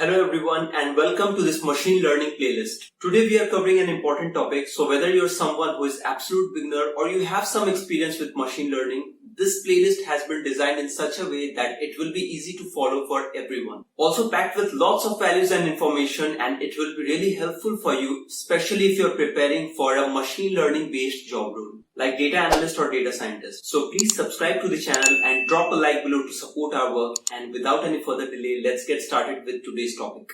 Hello everyone and welcome to this machine learning playlist. Today we are covering an important topic, so whether you're someone who is absolute beginner or you have some experience with machine learning, this playlist has been designed in such a way that it will be easy to follow for everyone. Also packed with lots of values and information, and it will be really helpful for you, especially if you're preparing for a machine learning based job role like data analyst or data scientist. So please subscribe to the channel and drop a like below to support our work. And without any further delay, let's get started with today's topic.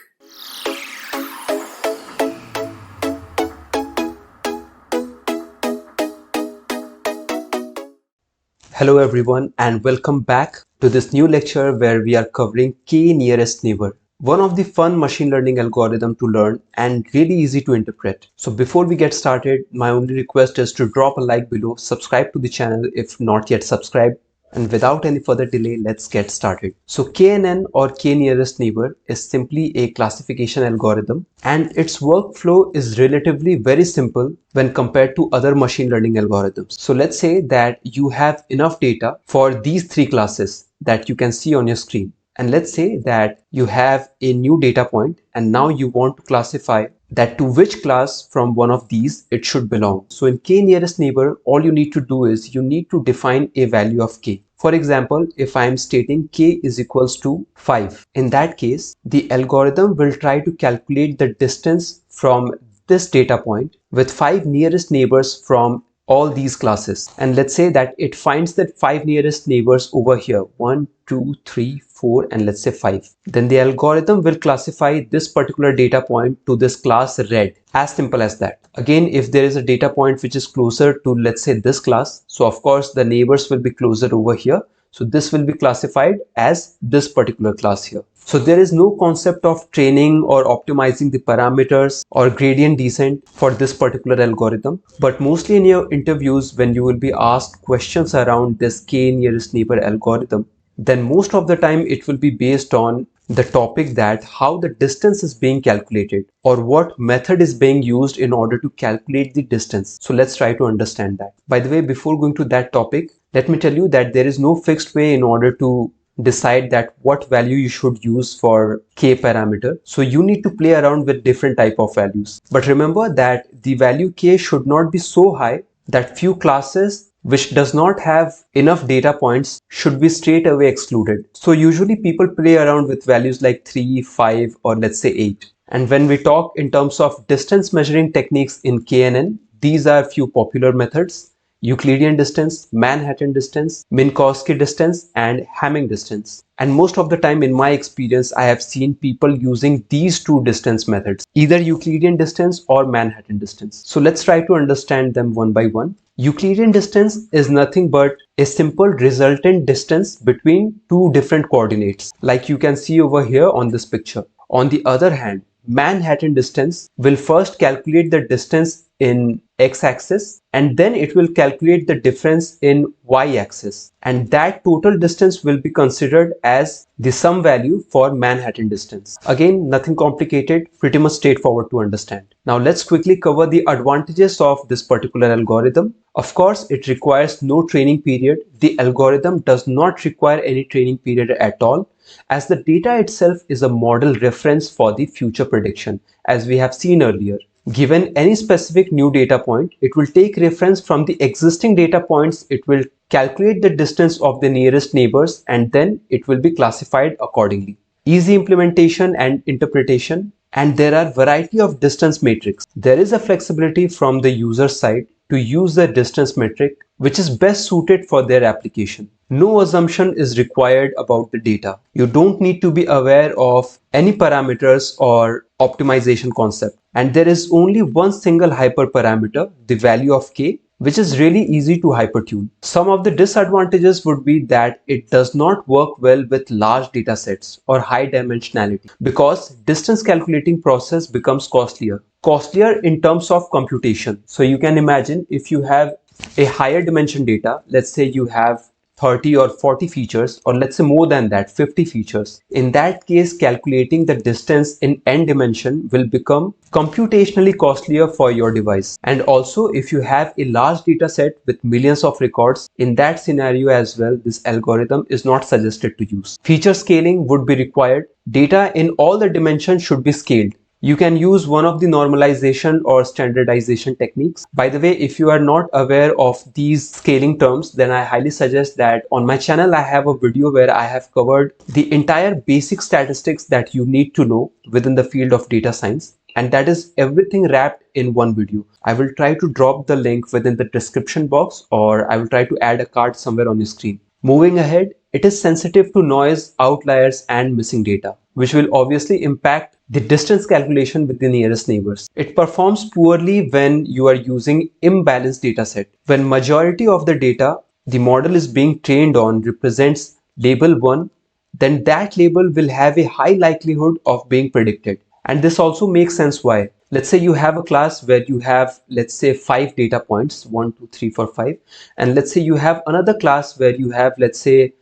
Hello everyone and welcome back to this new lecture where we are covering K-nearest neighbor, one of the fun machine learning algorithm to learn and really easy to interpret. So before we get started, my only request is to drop a like below, subscribe to the channel if not yet subscribed, and without any further delay, let's get started. So KNN or K-nearest neighbor is simply a classification algorithm, and its workflow is relatively very simple when compared to other machine learning algorithms. So let's say that you have enough data for these three classes that you can see on your screen. And let's say that you have a new data point and now you want to classify that to which class from one of these it should belong. So in K-nearest neighbor, all you need to do is you need to define a value of K. For example, if I am stating K is equals to 5, in that case, the algorithm will try to calculate the distance from this data point with 5 nearest neighbors from all these classes. And let's say that it finds that 5 nearest neighbors over here, 1, 2, 3, 4, and let's say 5. Then the algorithm will classify this particular data point to this class red. As simple as that. Again, if there is a data point which is closer to, let's say, this class, so of course the neighbors will be closer over here. So this will be classified as this particular class here. So there is no concept of training or optimizing the parameters or gradient descent for this particular algorithm. But mostly in your interviews, when you will be asked questions around this K-nearest neighbor algorithm, then most of the time it will be based on the topic that how the distance is being calculated or what method is being used in order to calculate the distance. So let's try to understand that. By the way, before going to that topic, let me tell you that there is no fixed way in order to decide that what value you should use for K parameter. So you need to play around with different type of values. But remember that the value K should not be so high that few classes which does not have enough data points should be straight away excluded. So usually people play around with values like 3, 5, or let's say 8. And when we talk in terms of distance measuring techniques in KNN, these are few popular methods: Euclidean distance, Manhattan distance, Minkowski distance, and Hamming distance. And most of the time in my experience, I have seen people using these two distance methods, either Euclidean distance or Manhattan distance. So let's try to understand them one by one. Euclidean distance is nothing but a simple resultant distance between two different coordinates, like you can see over here on this picture. On the other hand, Manhattan distance will first calculate the distance in x-axis and then it will calculate the difference in y-axis, and that total distance will be considered as the sum value for Manhattan distance. Again, nothing complicated, pretty much straightforward to understand. Now let's quickly cover the advantages of this particular algorithm. Of course, it requires no training period. The algorithm does not require any training period at all, as the data itself is a model reference for the future prediction, as we have seen earlier. Given any specific new data point, it will take reference from the existing data points, it will calculate the distance of the nearest neighbors, and then it will be classified accordingly. Easy implementation and interpretation, and there are variety of distance metrics. There is a flexibility from the user side to use the distance metric which is best suited for their application. No assumption is required about the data. You don't need to be aware of any parameters or optimization concept. And there is only one single hyperparameter, the value of K, which is really easy to hypertune. Some of the disadvantages would be that it does not work well with large data sets or high dimensionality, because distance calculating process becomes costlier. Costlier in terms of computation. So you can imagine if you have a higher dimension data, let's say you have 30 or 40 features, or let's say more than that, 50 features. In that case, calculating the distance in n dimension will become computationally costlier for your device. And also, if you have a large data set with millions of records, in that scenario as well, this algorithm is not suggested to use. Feature scaling would be required. Data in all the dimensions should be scaled. You can use one of the normalization or standardization techniques. By the way, if you are not aware of these scaling terms, then I highly suggest that on my channel I have a video where I have covered the entire basic statistics that you need to know within the field of data science, and that is everything wrapped in one video. I will try to drop the link within the description box, or I will try to add a card somewhere on your screen. Moving ahead, it is sensitive to noise, outliers, and missing data, which will obviously impact the distance calculation with the nearest neighbors. It performs poorly when you are using imbalanced data set. When majority of the data the model is being trained on represents label 1, then that label will have a high likelihood of being predicted. And this also makes sense why. Let's say you have a class where you have, let's say, 5 data points, 1, 2, 3, 4, 5. And let's say you have another class where you have, let's say,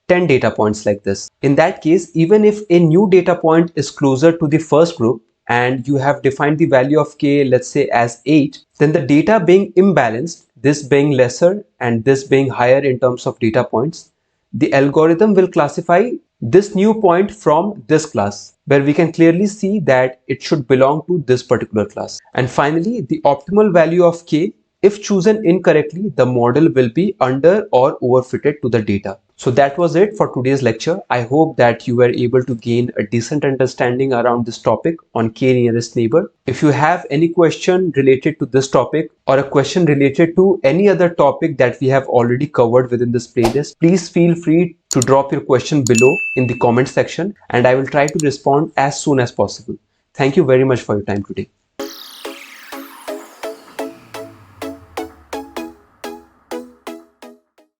10 data points like this. In that case, even if a new data point is closer to the first group and you have defined the value of k, let's say, as 8, then the data being imbalanced, this being lesser and this being higher in terms of data points, the algorithm will classify this new point from this class, where we can clearly see that it should belong to this particular class. And finally, the optimal value of k, if chosen incorrectly, the model will be under or overfitted to the data. So that was it for today's lecture. I hope that you were able to gain a decent understanding around this topic on K nearest neighbor. If you have any question related to this topic or a question related to any other topic that we have already covered within this playlist, please feel free to drop your question below in the comment section and I will try to respond as soon as possible. Thank you very much for your time today.